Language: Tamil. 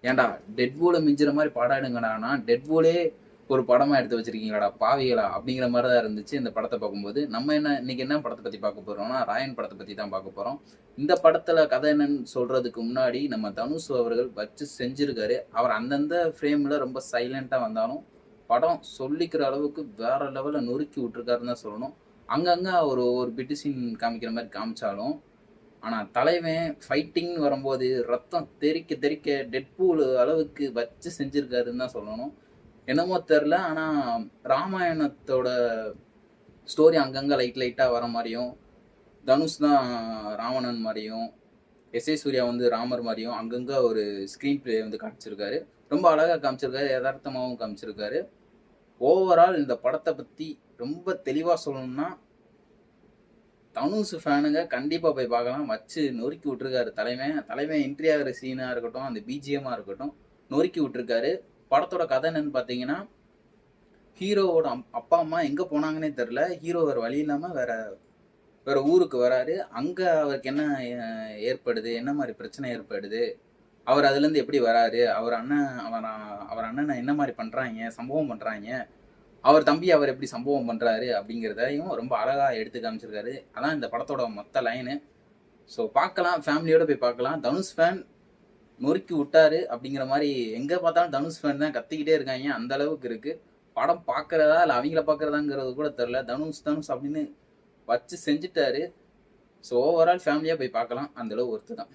ஏன்டா டெட்பூலை மிஞ்சுற மாதிரி படம் எடுங்கடானா டெட்பூலே ஒரு படமா எடுத்து வச்சிருக்கீங்களாடா பாவிகளா அப்படிங்கிற மாதிரி தான் இருந்துச்சு இந்த படத்தை பார்க்கும்போது. நம்ம இன்னைக்கு என்ன படத்தை பத்தி பார்க்க போறோம்னா ராயன் படத்தை பத்தி தான் பார்க்க போறோம். இந்த படத்துல கதை என்னன்னு சொல்றதுக்கு முன்னாடி நம்ம தனுஷ் அவர்கள் வச்சு செஞ்சிருக்காரு. அவர் அந்தந்த ஃப்ரேம்ல ரொம்ப சைலண்டா வந்தாலும் படம் சொல்லிக்கிற அளவுக்கு வேற லெவல்ல நொறுக்கி விட்டுருக்காருன்னு தான் சொல்லணும். அங்கங்க ஒரு ஒரு பிட்டு சீன் காமிக்கிற மாதிரி காமிச்சாலும் ஆனா தலைவன் ஃபைட்டிங்னு வரும்போது ரத்தம் தெறிக்க தெறிக்க டெட்பூல் அளவுக்கு வச்சு செஞ்சிருக்காருன்னு தான் சொல்லணும். என்னமோ தெரில. ஆனா ராமாயணத்தோட ஸ்டோரி அங்கங்க லைட்டா வர மாதிரியும், தனுஷ் தான் ராவணன் மாதிரியும், எஸ்.ஏ. சூர்யா வந்து ராமர் மாதிரியும் அங்கங்க ஒரு ஸ்க்ரீன் பிளே வந்து காமிச்சிருக்காரு. ரொம்ப அழகா காமிச்சிருக்காரு. யதார்த்தமாவும் காமிச்சிருக்காரு. ஓவரால் இந்த படத்தை பத்தி ரொம்ப தெளிவா சொல்லணும்னா தனுஷ் ஃபேனுங்க கண்டிப்பா போய் பார்க்கலாம். வச்சு நொறுக்கி விட்டுருக்காரு தலைவன். தலைவன் என்ட்ரி ஆகுற சீனா இருக்கட்டும், அந்த பிஜிஎம்மா இருக்கட்டும், நொறுக்கி விட்டுருக்காரு. படத்தோட கதை என்னன்னு பார்த்தீங்கன்னா, ஹீரோவோட அப்பா, அம்மா எங்க போனாங்கன்னே தெரியல. ஹீரோ வேற வழி இல்லாம வேற ஊருக்கு வராரு. அங்க அவருக்கு என்ன ஏற்படுது? என்ன மாரி பிரச்சனை ஏற்படுது? அவர் அதுலேருந்து எப்படி வராரு? அவர் அண்ணன என்ன மாரி பண்றாய்ங்க? சம்பவம் பண்றாய்ங்க. அவர் தம்பி அவர் எப்படி சம்பவம் பண்றாரு? அப்படிங்கிறதையும் ரொம்ப அழகா எடுத்து காமிச்சிருக்காரு. அதான் இந்த படத்தோட மொத்த லைனு. ஸோ பார்க்கலாம். ஃபேமிலியோட போய் பார்க்கலாம். தனுஷ் ஃபேன் நொறுக்கி விட்டாரு அப்படிங்கிற மாரி எங்க பார்த்தாலும் தனுஷ் ஃபேன் தான் கத்திக்கிட்டே இருக்காய்ங்க. அந்த அளவுக்கு இருக்கு. படம் பார்க்குறதா இல்ல அவிங்கள பார்க்குறதாங்கிறது கூட தெரியல. தனுஷ் தனுஷ் அப்படின்னு வச்சு செஞ்சுட்டாரு. ஸோ ஓவரால் ஃபேமிலியா போய் பார்க்கலாம். அந்த அளவு ஒர்த்து தான்.